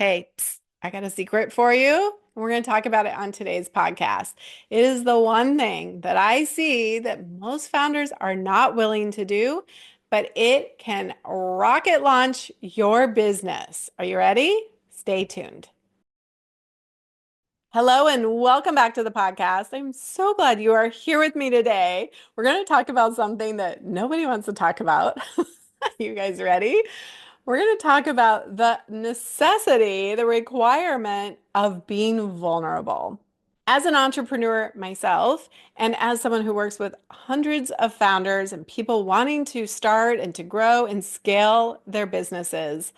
Hey, I got a secret for you. We're going to talk about it on today's podcast. It is the one thing that I see that most founders are not willing to do, but it can rocket launch your business. Are you ready? Stay tuned. Hello and welcome back to the podcast. I'm so glad you are here with me today. We're going to talk about something that nobody wants to talk about. You guys ready? We're going to talk about the necessity, the requirement of being vulnerable. As an entrepreneur myself, and as someone who works with hundreds of founders and people wanting to start and to grow and scale their businesses,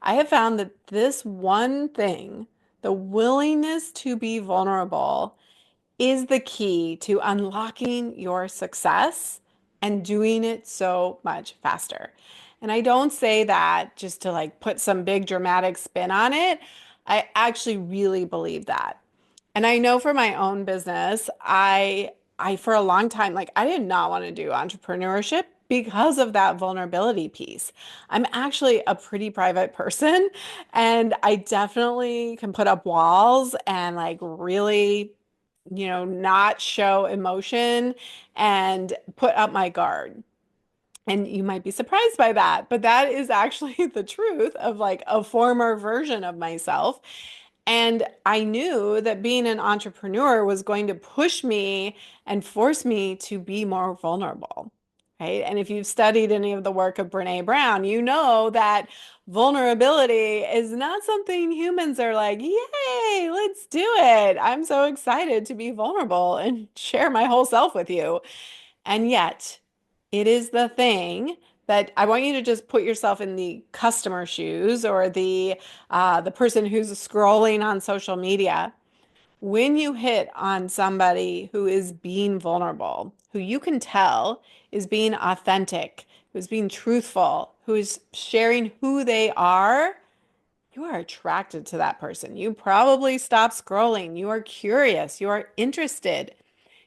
I have found that this one thing, the willingness to be vulnerable, is the key to unlocking your success and doing it so much faster. And I don't say that just to like put some big dramatic spin on it. I actually really believe that. And I know for my own business, I for a long time like I did not want to do entrepreneurship because of that vulnerability piece. I'm actually a pretty private person and I definitely can put up walls and like really not show emotion and put up my guard. And you might be surprised by that, but that is actually the truth of like a former version of myself. And I knew that being an entrepreneur was going to push me and force me to be more vulnerable, right? And if you've studied any of the work of Brene Brown, you know that vulnerability is not something humans are like, yay, let's do it. I'm so excited to be vulnerable and share my whole self with you. And yet, it is the thing that I want you to just put yourself in the customer shoes or the person who's scrolling on social media. When you hit on somebody who is being vulnerable, who you can tell is being authentic, who's being truthful, who is sharing who they are, you are attracted to that person. You probably stop scrolling. You are curious. You are interested.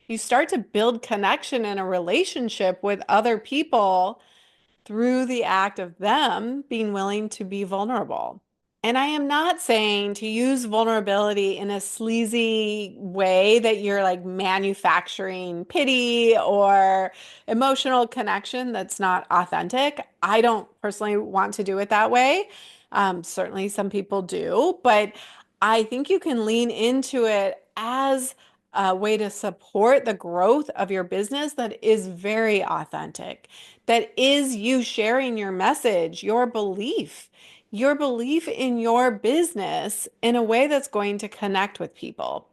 You start to build connection in a relationship with other people through the act of them being willing to be vulnerable. And I am not saying to use vulnerability in a sleazy way that you're like manufacturing pity or emotional connection that's not authentic. I don't personally want to do it that way. Certainly some people do, but I think you can lean into it as a way to support the growth of your business that is very authentic, that is you sharing your message, your belief in your business in a way that's going to connect with people.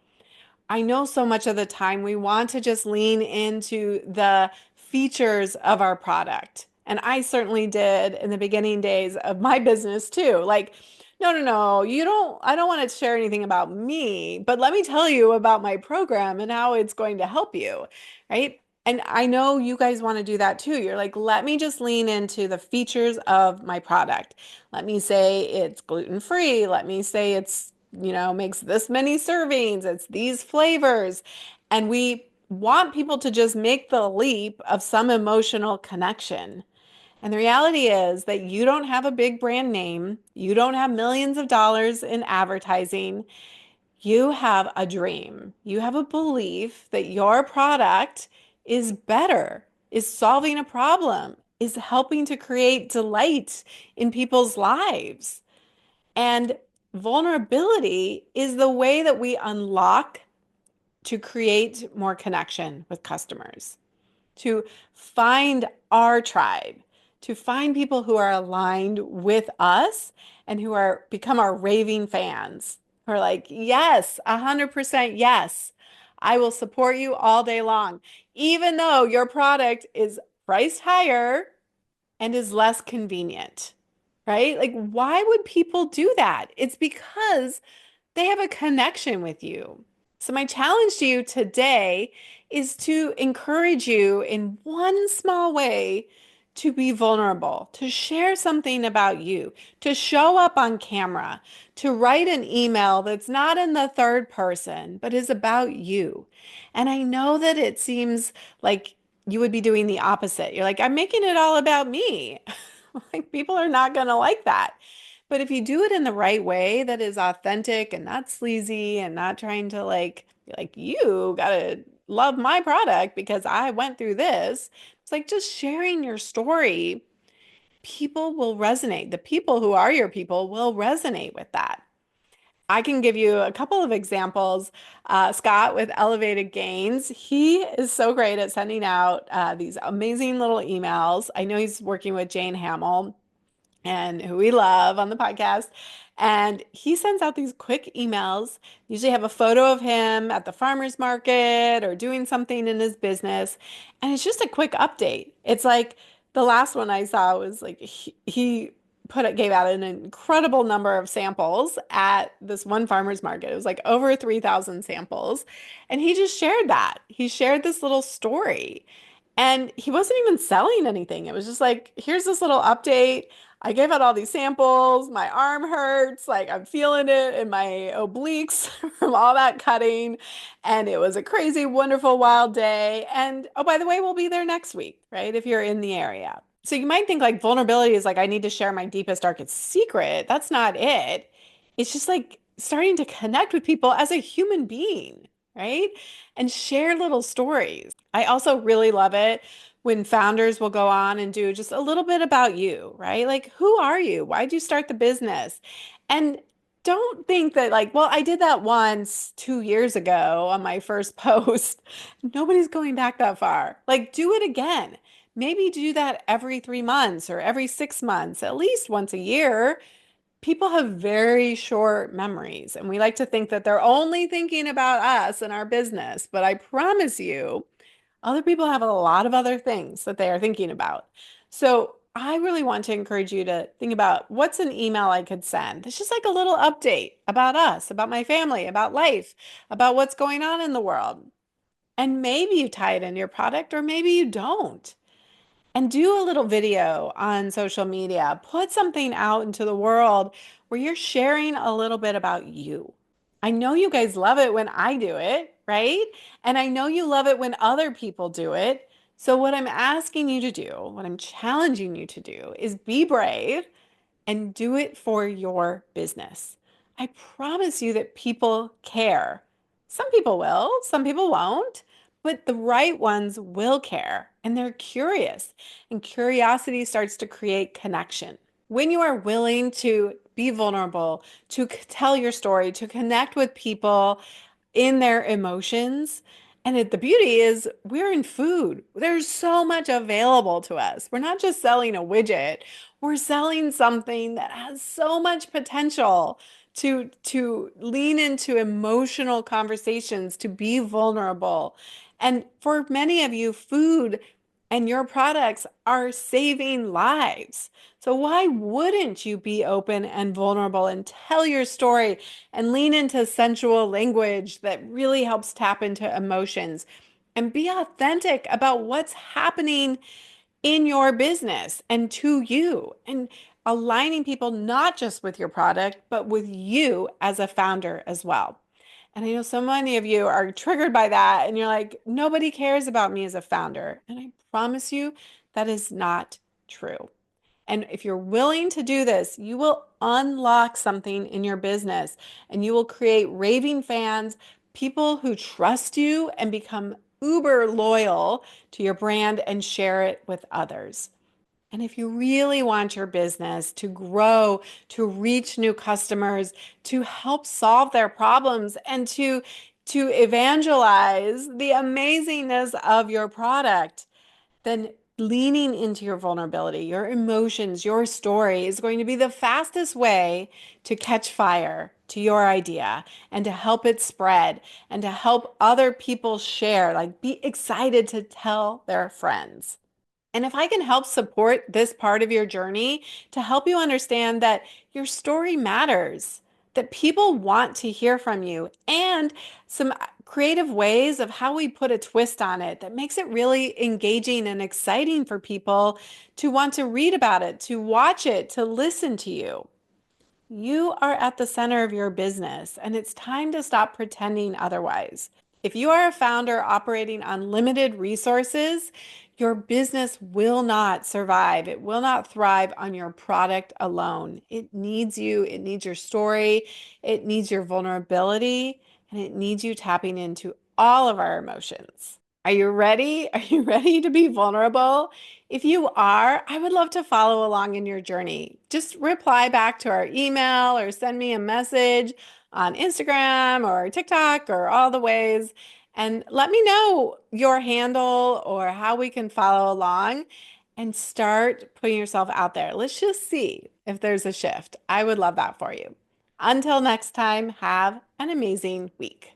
I know so much of the time we want to just lean into the features of our product. And I certainly did in the beginning days of my business too. Like, no, no, no, I don't want to share anything about me, but let me tell you about my program and how it's going to help you, right? And I know you guys want to do that too. You're like, let me just lean into the features of my product. Let me say it's gluten-free. Let me say it's makes this many servings, it's these flavors. And we want people to just make the leap of some emotional connection. And the reality is that you don't have a big brand name, you don't have millions of dollars in advertising. You have a dream. You have a belief that your product is better, is solving a problem, is helping to create delight in people's lives. And vulnerability is the way that we unlock to create more connection with customers, to find our tribe, to find people who are aligned with us and who are become our raving fans, who are like, yes, 100% yes. I will support you all day long, even though your product is priced higher and is less convenient, right? Like, why would people do that? It's because they have a connection with you. So, my challenge to you today is to encourage you in one small way to be vulnerable, to share something about you, to show up on camera, to write an email that's not in the third person, but is about you. And I know that it seems like you would be doing the opposite. You're like, I'm making it all about me. Like, people are not going to like that. But if you do it in the right way that is authentic and not sleazy and not trying to like be like you gotta love my product because I went through this, it's like just sharing your story, people will resonate. The people who are your people will resonate with that. I can give you a couple of examples. Scott with Elevated Gains, he is so great at sending out these amazing little emails. I know he's working with Jane Hamill and who we love on the podcast. And he sends out these quick emails, usually have a photo of him at the farmer's market or doing something in his business. And it's just a quick update. It's like the last one I saw was like he gave out an incredible number of samples at this one farmer's market. It was like over 3,000 samples. And he just shared that. He shared this little story. And he wasn't even selling anything. It was just like, here's this little update. I gave out all these samples. My arm hurts. Like I'm feeling it in my obliques from all that cutting. And it was a crazy, wonderful, wild day. And oh, by the way, we'll be there next week, right? If you're in the area. So you might think like vulnerability is like, I need to share my deepest, darkest secret. That's not it. It's just like starting to connect with people as a human being, right? And share little stories. I also really love it when founders will go on and do just a little bit about you, right? Like, who are you? Why'd you start the business? And don't think that, like, well, I did that once 2 years ago on my first post. Nobody's going back that far. Like, do it again. Maybe do that every 3 months or every 6 months, at least once a year. People have very short memories, and we like to think that they're only thinking about us and our business. But I promise you, other people have a lot of other things that they are thinking about. So I really want to encourage you to think about what's an email I could send. It's just like a little update about us, about my family, about life, about what's going on in the world. And maybe you tie it in your product, or maybe you don't. And do a little video on social media. Put something out into the world where you're sharing a little bit about you. I know you guys love it when I do it, right? And I know you love it when other people do it. So, what I'm asking you to do, what I'm challenging you to do is be brave and do it for your business. I promise you that people care. Some people will, some people won't, but the right ones will care and they're curious. And curiosity starts to create connection. When you are willing to be vulnerable, to tell your story, to connect with people in their emotions. And the beauty is we're in food. There's so much available to us. We're not just selling a widget. We're selling something that has so much potential to lean into emotional conversations, to be vulnerable. And for many of you, food and your products are saving lives. So why wouldn't you be open and vulnerable and tell your story and lean into sensual language that really helps tap into emotions and be authentic about what's happening in your business and to you and aligning people not just with your product, but with you as a founder as well. And I know so many of you are triggered by that and you're like, nobody cares about me as a founder. And I promise you that is not true. And if you're willing to do this, you will unlock something in your business and you will create raving fans, people who trust you and become uber loyal to your brand and share it with others. And if you really want your business to grow, to reach new customers, to help solve their problems, and to evangelize the amazingness of your product, then leaning into your vulnerability, your emotions, your story is going to be the fastest way to catch fire to your idea and to help it spread and to help other people share, like be excited to tell their friends. And if I can help support this part of your journey to help you understand that your story matters, that people want to hear from you, and some creative ways of how we put a twist on it that makes it really engaging and exciting for people to want to read about it, to watch it, to listen to you. You are at the center of your business, and it's time to stop pretending otherwise. If you are a founder operating on limited resources, your business will not survive. It will not thrive on your product alone. It needs you, it needs your story, it needs your vulnerability, and it needs you tapping into all of our emotions. Are you ready? Are you ready to be vulnerable? If you are, I would love to follow along in your journey. Just reply back to our email or send me a message on Instagram or TikTok or all the ways. And let me know your handle or how we can follow along and start putting yourself out there. Let's just see if there's a shift. I would love that for you. Until next time, have an amazing week.